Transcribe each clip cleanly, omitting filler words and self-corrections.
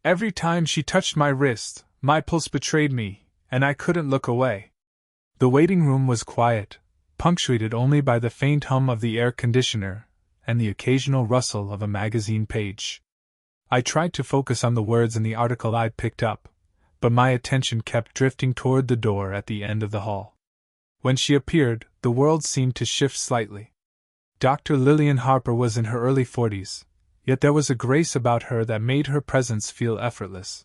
Every time she touched my wrist, my pulse betrayed me, and I couldn't look away. The waiting room was quiet, punctuated only by the faint hum of the air conditioner and the occasional rustle of a magazine page. I tried to focus on the words in the article I'd picked up, but my attention kept drifting toward the door at the end of the hall. When she appeared, the world seemed to shift slightly. Dr. Lillian Harper was in her early 40s, yet there was a grace about her that made her presence feel effortless.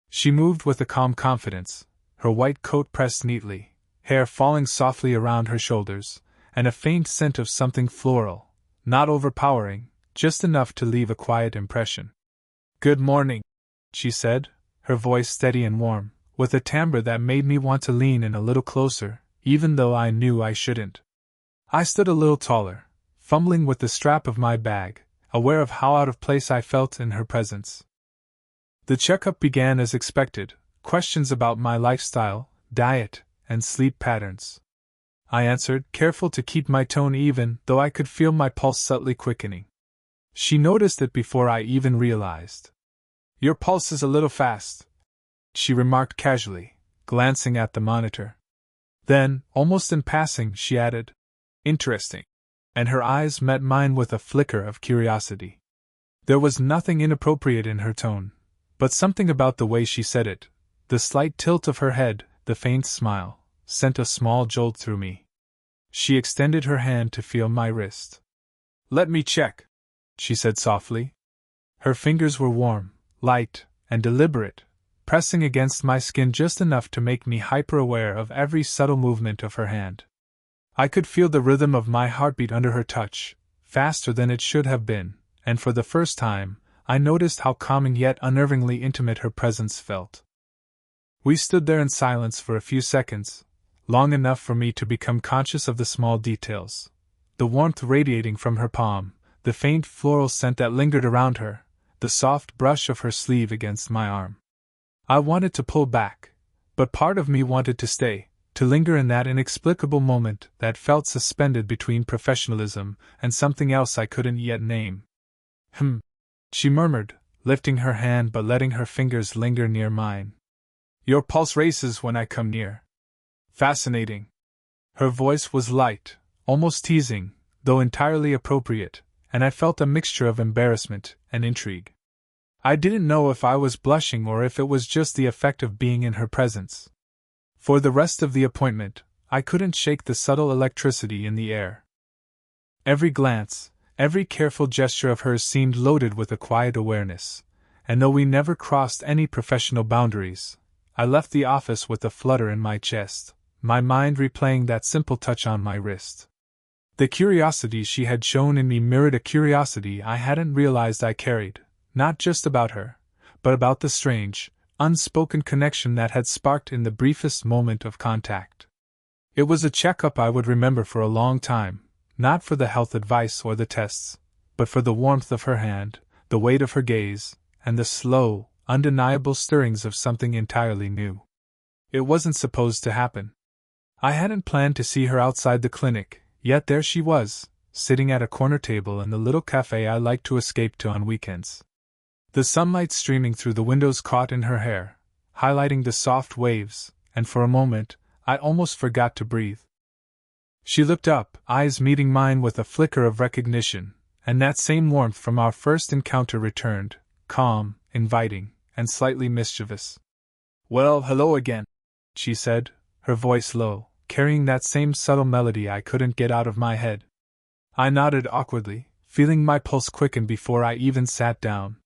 She moved with a calm confidence, her white coat pressed neatly, hair falling softly around her shoulders, and a faint scent of something floral, not overpowering, just enough to leave a quiet impression. "Good morning," she said, her voice steady and warm, with a timbre that made me want to lean in a little closer, even though I knew I shouldn't. I stood a little taller, fumbling with the strap of my bag, aware of how out of place I felt in her presence. The checkup began as expected, questions about my lifestyle, diet, and sleep patterns. I answered, careful to keep my tone even, though I could feel my pulse subtly quickening. She noticed it before I even realized. "Your pulse is a little fast," she remarked casually, glancing at the monitor. Then, almost in passing, she added, "Interesting," and her eyes met mine with a flicker of curiosity. There was nothing inappropriate in her tone, but something about the way she said it, the slight tilt of her head, the faint smile, sent a small jolt through me. She extended her hand to feel my wrist. "Let me check," she said softly. Her fingers were warm, light, and deliberate, pressing against my skin just enough to make me hyper-aware of every subtle movement of her hand. I could feel the rhythm of my heartbeat under her touch, faster than it should have been, and for the first time, I noticed how calming yet unnervingly intimate her presence felt. We stood there in silence for a few seconds, long enough for me to become conscious of the small details. The warmth radiating from her palm, the faint floral scent that lingered around her, the soft brush of her sleeve against my arm. I wanted to pull back, but part of me wanted to stay, to linger in that inexplicable moment that felt suspended between professionalism and something else I couldn't yet name. She murmured, lifting her hand but letting her fingers linger near mine. "Your pulse races when I come near." "Fascinating." Her voice was light, almost teasing, though entirely appropriate, and I felt a mixture of embarrassment and intrigue. I didn't know if I was blushing or if it was just the effect of being in her presence. For the rest of the appointment, I couldn't shake the subtle electricity in the air. Every glance, every careful gesture of hers seemed loaded with a quiet awareness, and though we never crossed any professional boundaries, I left the office with a flutter in my chest, my mind replaying that simple touch on my wrist. The curiosity she had shown in me mirrored a curiosity I hadn't realized I carried, not just about her, but about the strange, unspoken connection that had sparked in the briefest moment of contact. It was a checkup I would remember for a long time, not for the health advice or the tests, but for the warmth of her hand, the weight of her gaze, and the slow, undeniable stirrings of something entirely new. It wasn't supposed to happen. I hadn't planned to see her outside the clinic, yet there she was, sitting at a corner table in the little cafe I liked to escape to on weekends. The sunlight streaming through the windows caught in her hair, highlighting the soft waves, and for a moment, I almost forgot to breathe. She looked up, eyes meeting mine with a flicker of recognition, and that same warmth from our first encounter returned, calm, inviting, and slightly mischievous. "Well, hello again," she said, her voice low, carrying that same subtle melody I couldn't get out of my head. I nodded awkwardly, feeling my pulse quicken before I even sat down.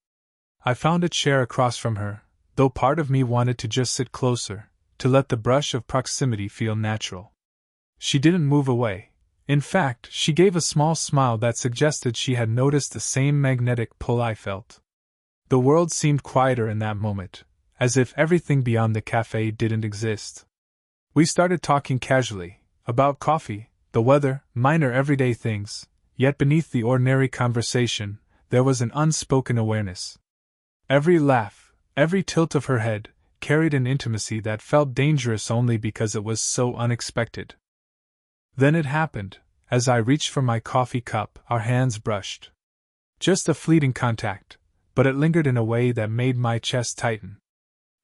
I found a chair across from her, though part of me wanted to just sit closer, to let the brush of proximity feel natural. She didn't move away. In fact, she gave a small smile that suggested she had noticed the same magnetic pull I felt. The world seemed quieter in that moment, as if everything beyond the cafe didn't exist. We started talking casually, about coffee, the weather, minor everyday things, yet beneath the ordinary conversation, there was an unspoken awareness. Every laugh, every tilt of her head, carried an intimacy that felt dangerous only because it was so unexpected. Then it happened. As I reached for my coffee cup, our hands brushed. Just a fleeting contact, but it lingered in a way that made my chest tighten.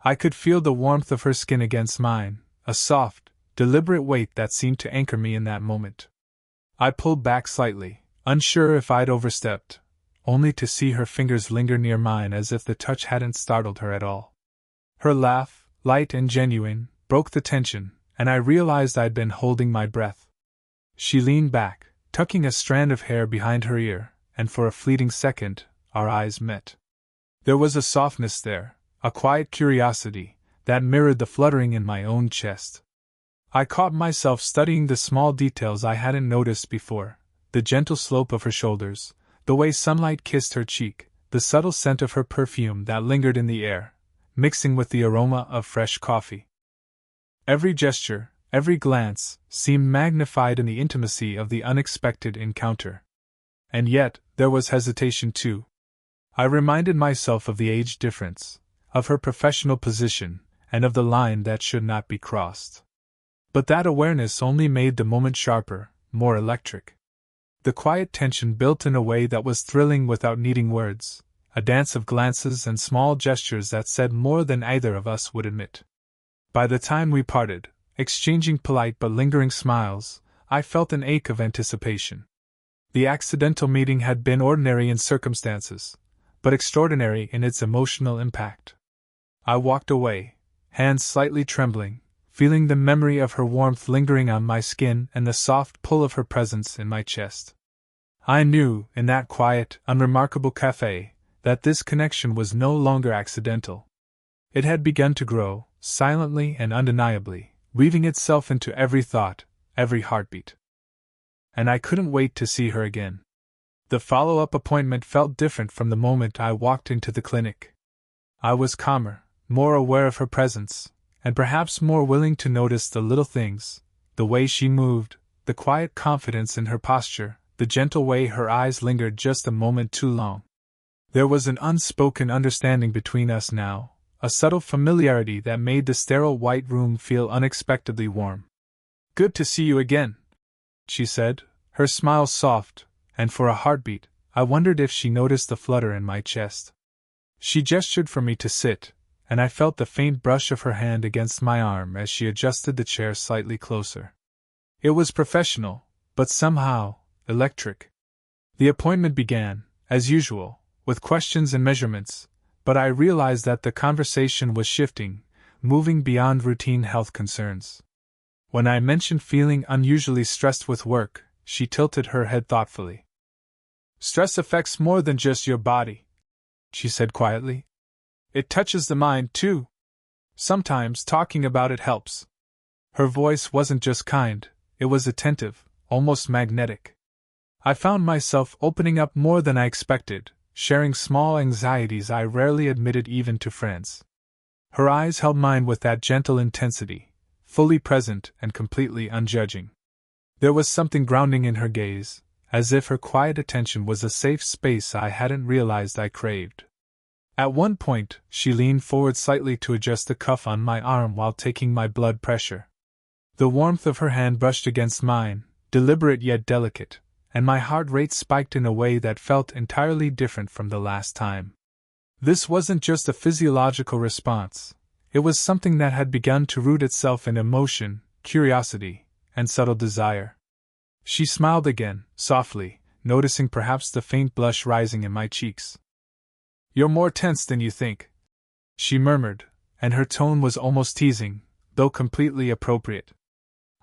I could feel the warmth of her skin against mine, a soft, deliberate weight that seemed to anchor me in that moment. I pulled back slightly, unsure if I'd overstepped, only to see her fingers linger near mine as if the touch hadn't startled her at all. Her laugh, light and genuine, broke the tension, and I realized I'd been holding my breath. She leaned back, tucking a strand of hair behind her ear, and for a fleeting second, our eyes met. There was a softness there, a quiet curiosity, that mirrored the fluttering in my own chest. I caught myself studying the small details I hadn't noticed before, the gentle slope of her shoulders, the way sunlight kissed her cheek, the subtle scent of her perfume that lingered in the air, mixing with the aroma of fresh coffee. Every gesture, every glance, seemed magnified in the intimacy of the unexpected encounter. And yet, there was hesitation too. I reminded myself of the age difference, of her professional position, and of the line that should not be crossed. But that awareness only made the moment sharper, more electric. The quiet tension built in a way that was thrilling without needing words, a dance of glances and small gestures that said more than either of us would admit. By the time we parted, exchanging polite but lingering smiles, I felt an ache of anticipation. The accidental meeting had been ordinary in circumstances, but extraordinary in its emotional impact. I walked away, hands slightly trembling, feeling the memory of her warmth lingering on my skin and the soft pull of her presence in my chest. I knew, in that quiet, unremarkable cafe, that this connection was no longer accidental. It had begun to grow, silently and undeniably, weaving itself into every thought, every heartbeat. And I couldn't wait to see her again. The follow-up appointment felt different from the moment I walked into the clinic. I was calmer, more aware of her presence, and perhaps more willing to notice the little things, the way she moved, the quiet confidence in her posture, the gentle way her eyes lingered just a moment too long. There was an unspoken understanding between us now, a subtle familiarity that made the sterile white room feel unexpectedly warm. "Good to see you again," she said, her smile soft, and for a heartbeat, I wondered if she noticed the flutter in my chest. She gestured for me to sit, and I felt the faint brush of her hand against my arm as she adjusted the chair slightly closer. It was professional, but somehow electric. The appointment began, as usual, with questions and measurements, but I realized that the conversation was shifting, moving beyond routine health concerns. When I mentioned feeling unusually stressed with work, she tilted her head thoughtfully. "Stress affects more than just your body," she said quietly. "It touches the mind, too. Sometimes talking about it helps." Her voice wasn't just kind, it was attentive, almost magnetic. I found myself opening up more than I expected, sharing small anxieties I rarely admitted even to friends. Her eyes held mine with that gentle intensity, fully present and completely unjudging. There was something grounding in her gaze, as if her quiet attention was a safe space I hadn't realized I craved. At one point, she leaned forward slightly to adjust the cuff on my arm while taking my blood pressure. The warmth of her hand brushed against mine, deliberate yet delicate, and my heart rate spiked in a way that felt entirely different from the last time. This wasn't just a physiological response, it was something that had begun to root itself in emotion, curiosity, and subtle desire. She smiled again, softly, noticing perhaps the faint blush rising in my cheeks. "You're more tense than you think," she murmured, and her tone was almost teasing, though completely appropriate.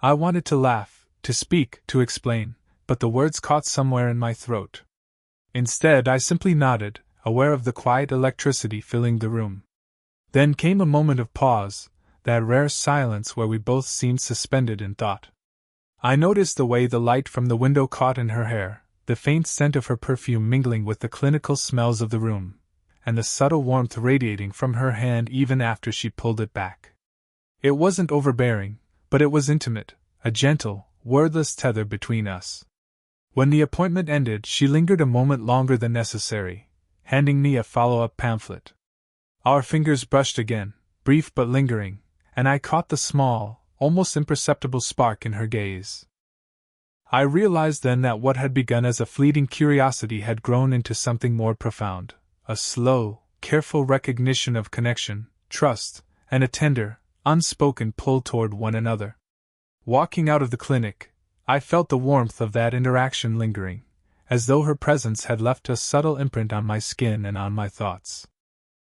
I wanted to laugh, to speak, to explain, but the words caught somewhere in my throat. Instead, I simply nodded, aware of the quiet electricity filling the room. Then came a moment of pause, that rare silence where we both seemed suspended in thought. I noticed the way the light from the window caught in her hair, the faint scent of her perfume mingling with the clinical smells of the room, and the subtle warmth radiating from her hand even after she pulled it back. It wasn't overbearing, but it was intimate, a gentle, wordless tether between us. When the appointment ended, she lingered a moment longer than necessary, handing me a follow-up pamphlet. Our fingers brushed again, brief but lingering, and I caught the small, almost imperceptible spark in her gaze. I realized then that what had begun as a fleeting curiosity had grown into something more profound, a slow, careful recognition of connection, trust, and a tender, unspoken pull toward one another. Walking out of the clinic, I felt the warmth of that interaction lingering, as though her presence had left a subtle imprint on my skin and on my thoughts.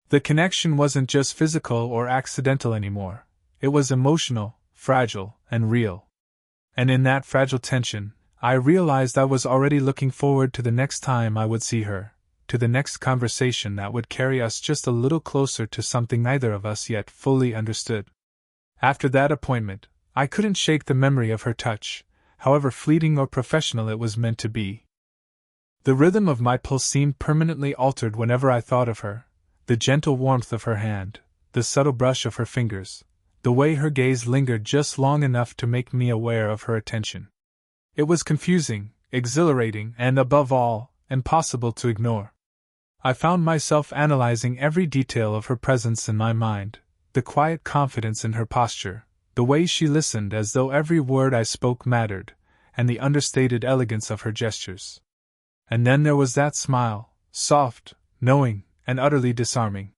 The connection wasn't just physical or accidental anymore, it was emotional, fragile, and real. And in that fragile tension, I realized I was already looking forward to the next time I would see her, to the next conversation that would carry us just a little closer to something neither of us yet fully understood. After that appointment, I couldn't shake the memory of her touch, however fleeting or professional it was meant to be. The rhythm of my pulse seemed permanently altered whenever I thought of her, the gentle warmth of her hand, the subtle brush of her fingers, the way her gaze lingered just long enough to make me aware of her attention. It was confusing, exhilarating, and above all, impossible to ignore. I found myself analyzing every detail of her presence in my mind, the quiet confidence in her posture, the way she listened as though every word I spoke mattered, and the understated elegance of her gestures. And then there was that smile, soft, knowing, and utterly disarming.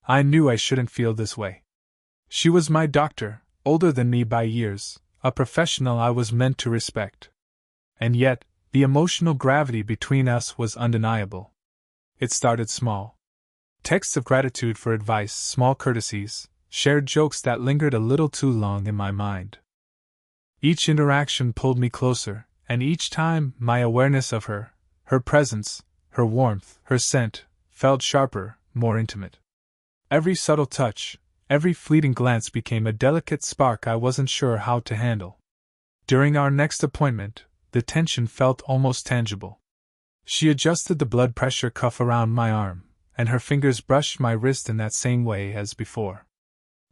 I knew I shouldn't feel this way. She was my doctor, older than me by years, a professional I was meant to respect. And yet, the emotional gravity between us was undeniable. It started small. Texts of gratitude for advice, small courtesies, shared jokes that lingered a little too long in my mind. Each interaction pulled me closer, and each time my awareness of her presence, her warmth, her scent, felt sharper, more intimate. Every subtle touch, every fleeting glance became a delicate spark I wasn't sure how to handle. During our next appointment, the tension felt almost tangible. She adjusted the blood pressure cuff around my arm, and her fingers brushed my wrist in that same way as before.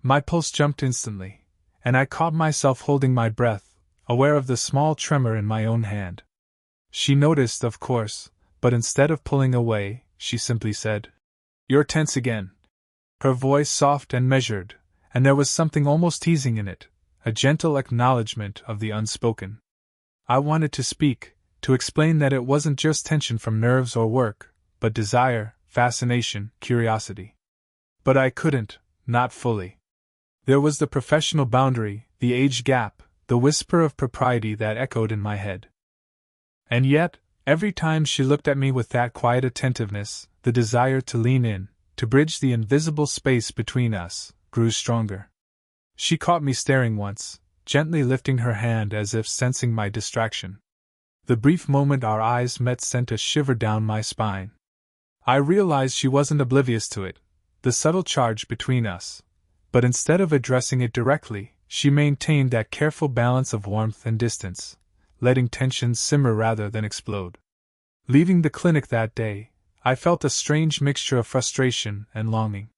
My pulse jumped instantly, and I caught myself holding my breath, aware of the small tremor in my own hand. She noticed, of course, but instead of pulling away, she simply said, "You're tense again." Her voice soft and measured, and there was something almost teasing in it, a gentle acknowledgement of the unspoken. I wanted to speak, to explain that it wasn't just tension from nerves or work, but desire, fascination, curiosity. But I couldn't, not fully. There was the professional boundary, the age gap, the whisper of propriety that echoed in my head. And yet, every time she looked at me with that quiet attentiveness, the desire to lean in, to bridge the invisible space between us, grew stronger. She caught me staring once, gently lifting her hand as if sensing my distraction. The brief moment our eyes met sent a shiver down my spine. I realized she wasn't oblivious to it, the subtle charge between us, but instead of addressing it directly, she maintained that careful balance of warmth and distance, letting tensions simmer rather than explode. Leaving the clinic that day, I felt a strange mixture of frustration and longing.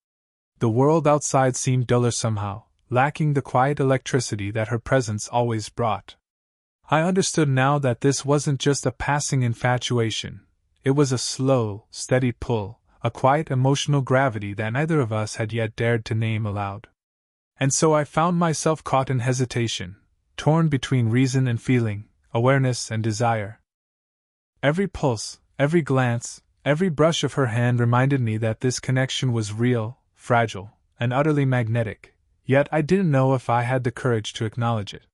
The world outside seemed duller somehow, lacking the quiet electricity that her presence always brought. I understood now that this wasn't just a passing infatuation, it was a slow, steady pull, a quiet emotional gravity that neither of us had yet dared to name aloud. And so I found myself caught in hesitation, torn between reason and feeling, awareness and desire. Every pulse, every glance, every brush of her hand reminded me that this connection was real, fragile, and utterly magnetic, yet I didn't know if I had the courage to acknowledge it.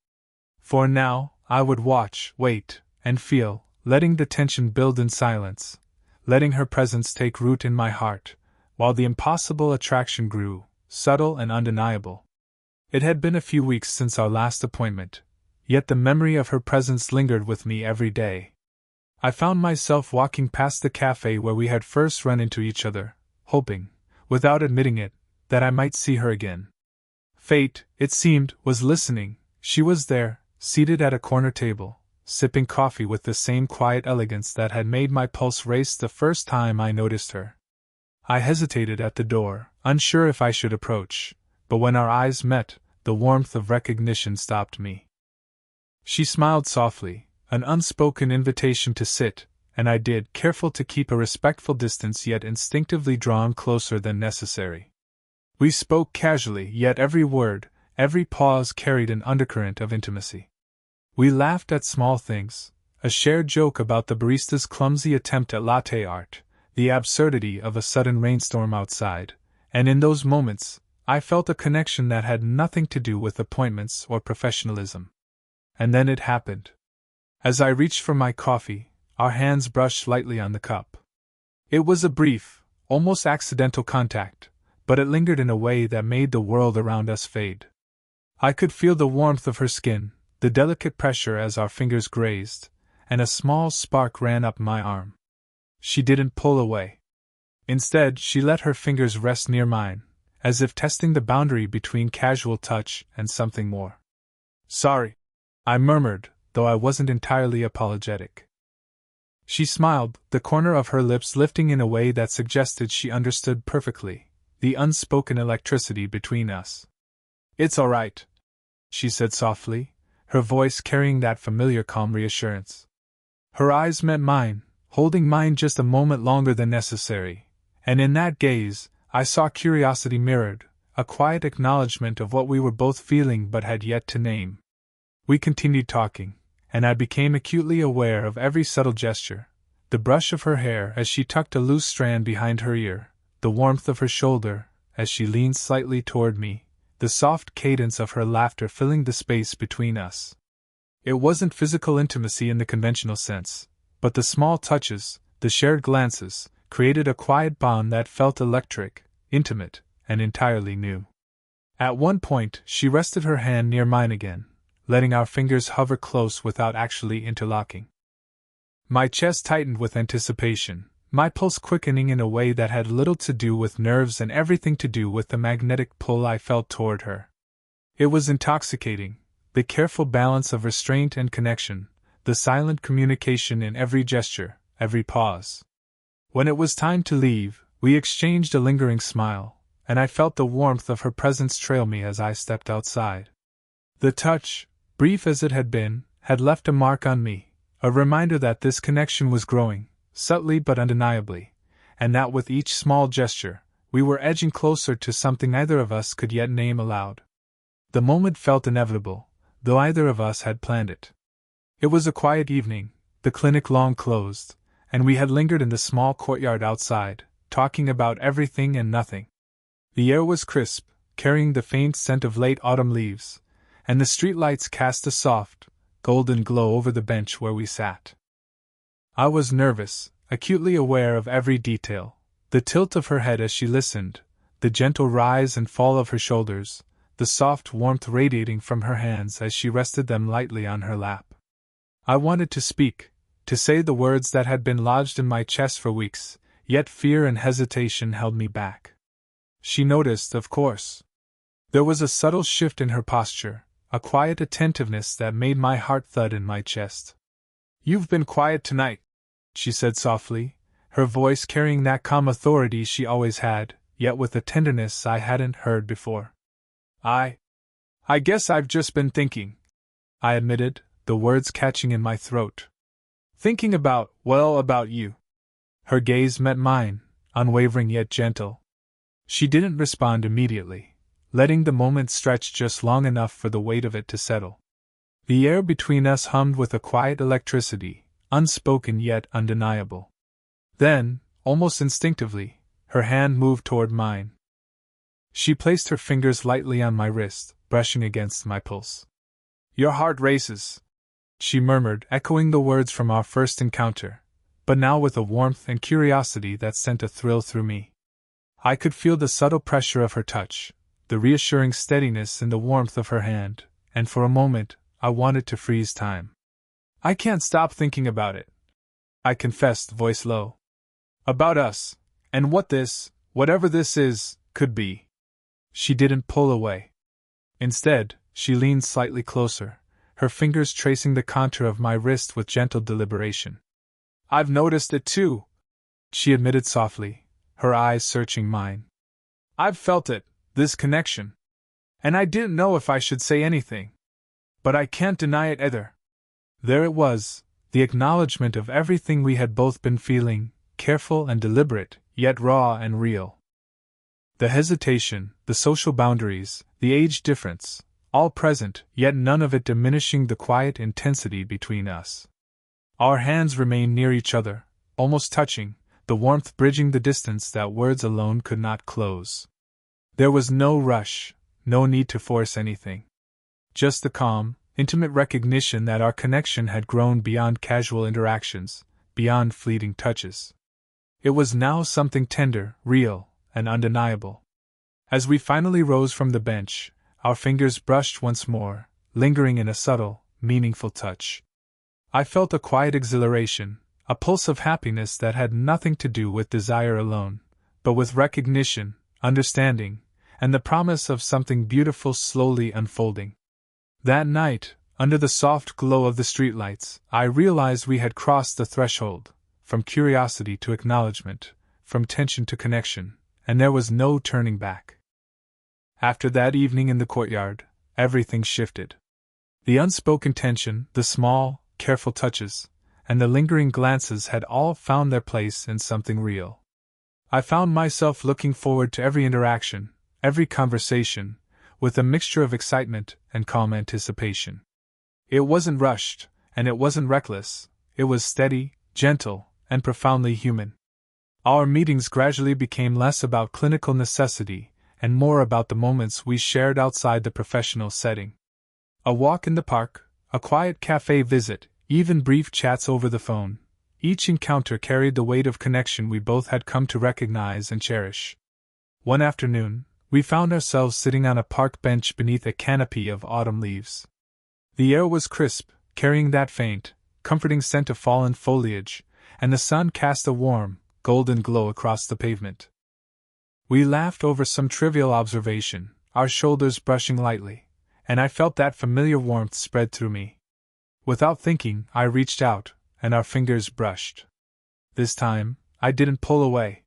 For now, I would watch, wait, and feel, letting the tension build in silence, letting her presence take root in my heart, while the impossible attraction grew, subtle and undeniable. It had been a few weeks since our last appointment, yet the memory of her presence lingered with me every day. I found myself walking past the cafe where we had first run into each other, hoping, without admitting it, that I might see her again. Fate, it seemed, was listening. She was there, seated at a corner table, sipping coffee with the same quiet elegance that had made my pulse race the first time I noticed her. I hesitated at the door, unsure if I should approach, but when our eyes met, the warmth of recognition stopped me. She smiled softly, an unspoken invitation to sit, and I did, careful to keep a respectful distance yet instinctively drawn closer than necessary. We spoke casually, yet every word, every pause carried an undercurrent of intimacy. We laughed at small things, a shared joke about the barista's clumsy attempt at latte art, the absurdity of a sudden rainstorm outside, and in those moments, I felt a connection that had nothing to do with appointments or professionalism. And then it happened. As I reached for my coffee, our hands brushed lightly on the cup. It was a brief, almost accidental contact, but it lingered in a way that made the world around us fade. I could feel the warmth of her skin, the delicate pressure as our fingers grazed, and a small spark ran up my arm. She didn't pull away. Instead, she let her fingers rest near mine, as if testing the boundary between casual touch and something more. "Sorry," I murmured, though I wasn't entirely apologetic. She smiled, the corner of her lips lifting in a way that suggested she understood perfectly the unspoken electricity between us. "It's all right," she said softly, her voice carrying that familiar calm reassurance. Her eyes met mine, holding mine just a moment longer than necessary, and in that gaze, I saw curiosity mirrored, a quiet acknowledgement of what we were both feeling but had yet to name. We continued talking, and I became acutely aware of every subtle gesture, the brush of her hair as she tucked a loose strand behind her ear, the warmth of her shoulder as she leaned slightly toward me, the soft cadence of her laughter filling the space between us. It wasn't physical intimacy in the conventional sense, but the small touches, the shared glances, created a quiet bond that felt electric, intimate, and entirely new. At one point, she rested her hand near mine again, letting our fingers hover close without actually interlocking. My chest tightened with anticipation, my pulse quickening in a way that had little to do with nerves and everything to do with the magnetic pull I felt toward her. It was intoxicating, the careful balance of restraint and connection, the silent communication in every gesture, every pause. When it was time to leave, we exchanged a lingering smile, and I felt the warmth of her presence trail me as I stepped outside. The touch, brief as it had been, had left a mark on me, a reminder that this connection was growing, subtly but undeniably, and that with each small gesture, we were edging closer to something neither of us could yet name aloud. The moment felt inevitable, though either of us had planned it. It was a quiet evening, the clinic long closed, and we had lingered in the small courtyard outside, talking about everything and nothing. The air was crisp, carrying the faint scent of late autumn leaves, and the streetlights cast a soft, golden glow over the bench where we sat. I was nervous, acutely aware of every detail, the tilt of her head as she listened, the gentle rise and fall of her shoulders, the soft warmth radiating from her hands as she rested them lightly on her lap. I wanted to speak, to say the words that had been lodged in my chest for weeks, yet fear and hesitation held me back. She noticed, of course. There was a subtle shift in her posture, a quiet attentiveness that made my heart thud in my chest. "You've been quiet tonight," she said softly, her voice carrying that calm authority she always had, yet with a tenderness I hadn't heard before. I guess I've just been thinking," I admitted, the words catching in my throat. "Thinking about you." Her gaze met mine, unwavering yet gentle. She didn't respond immediately, letting the moment stretch just long enough for the weight of it to settle. The air between us hummed with a quiet electricity, unspoken yet undeniable. Then, almost instinctively, her hand moved toward mine. She placed her fingers lightly on my wrist, brushing against my pulse. "Your heart races," she murmured, echoing the words from our first encounter, but now with a warmth and curiosity that sent a thrill through me. I could feel the subtle pressure of her touch, the reassuring steadiness in the warmth of her hand, and for a moment, I wanted to freeze time. "I can't stop thinking about it," I confessed, voice low. "About us, and what this, whatever this is, could be." She didn't pull away. Instead, she leaned slightly closer, her fingers tracing the contour of my wrist with gentle deliberation. "I've noticed it too," she admitted softly, her eyes searching mine. "I've felt it, this connection. And I didn't know if I should say anything. But I can't deny it either." There it was, the acknowledgement of everything we had both been feeling, careful and deliberate, yet raw and real. The hesitation, the social boundaries, the age difference, all present, yet none of it diminishing the quiet intensity between us. Our hands remained near each other, almost touching, the warmth bridging the distance that words alone could not close. There was no rush, no need to force anything. Just the calm, intimate recognition that our connection had grown beyond casual interactions, beyond fleeting touches. It was now something tender, real, and undeniable. As we finally rose from the bench, our fingers brushed once more, lingering in a subtle, meaningful touch. I felt a quiet exhilaration, a pulse of happiness that had nothing to do with desire alone, but with recognition, understanding, and the promise of something beautiful slowly unfolding. That night, under the soft glow of the streetlights, I realized we had crossed the threshold, from curiosity to acknowledgement, from tension to connection, and there was no turning back. After that evening in the courtyard, everything shifted. The unspoken tension, the small, careful touches, and the lingering glances had all found their place in something real. I found myself looking forward to every interaction, every conversation, with a mixture of excitement and calm anticipation. It wasn't rushed, and it wasn't reckless, it was steady, gentle, and profoundly human. Our meetings gradually became less about clinical necessity and more about the moments we shared outside the professional setting. A walk in the park, a quiet cafe visit, even brief chats over the phone, each encounter carried the weight of connection we both had come to recognize and cherish. One afternoon, we found ourselves sitting on a park bench beneath a canopy of autumn leaves. The air was crisp, carrying that faint, comforting scent of fallen foliage, and the sun cast a warm, golden glow across the pavement. We laughed over some trivial observation, our shoulders brushing lightly, and I felt that familiar warmth spread through me. Without thinking, I reached out, and our fingers brushed. This time, I didn't pull away.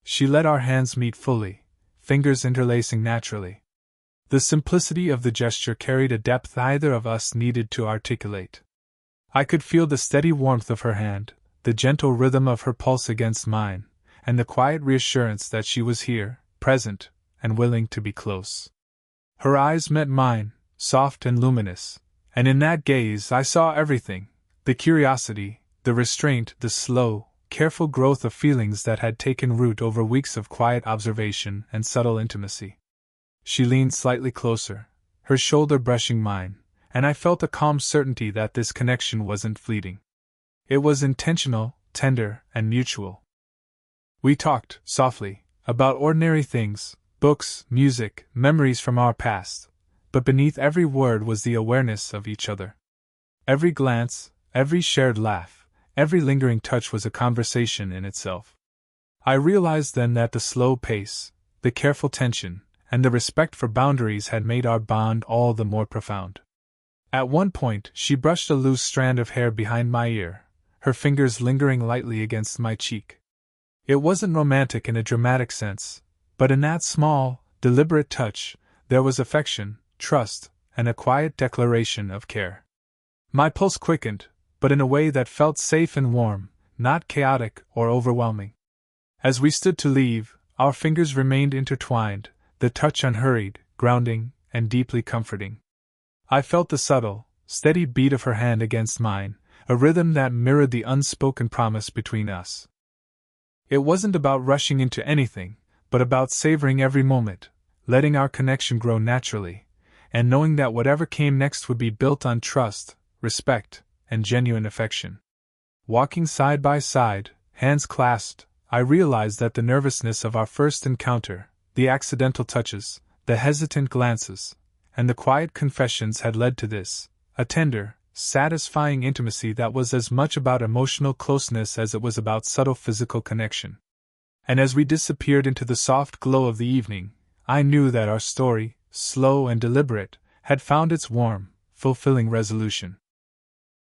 She let our hands meet fully, fingers interlacing naturally. The simplicity of the gesture carried a depth neither of us needed to articulate. I could feel the steady warmth of her hand, the gentle rhythm of her pulse against mine, and the quiet reassurance that she was here, present, and willing to be close. Her eyes met mine, soft and luminous, and in that gaze I saw everything, the curiosity, the restraint, the slow, careful growth of feelings that had taken root over weeks of quiet observation and subtle intimacy. She leaned slightly closer, her shoulder brushing mine, and I felt a calm certainty that this connection wasn't fleeting. It was intentional, tender, and mutual. We talked, softly, about ordinary things, books, music, memories from our past, but beneath every word was the awareness of each other. Every glance, every shared laugh, every lingering touch was a conversation in itself. I realized then that the slow pace, the careful tension, and the respect for boundaries had made our bond all the more profound. At one point, she brushed a loose strand of hair behind my ear, her fingers lingering lightly against my cheek. It wasn't romantic in a dramatic sense, but in that small, deliberate touch, there was affection, trust, and a quiet declaration of care. My pulse quickened, but in a way that felt safe and warm, not chaotic or overwhelming. As we stood to leave, our fingers remained intertwined, the touch unhurried, grounding, and deeply comforting. I felt the subtle, steady beat of her hand against mine, a rhythm that mirrored the unspoken promise between us. It wasn't about rushing into anything, but about savoring every moment, letting our connection grow naturally, and knowing that whatever came next would be built on trust, respect, and genuine affection. Walking side by side, hands clasped, I realized that the nervousness of our first encounter, the accidental touches, the hesitant glances, and the quiet confessions had led to this, a tender, satisfying intimacy that was as much about emotional closeness as it was about subtle physical connection. And as we disappeared into the soft glow of the evening, I knew that our story, slow and deliberate, had found its warm, fulfilling resolution.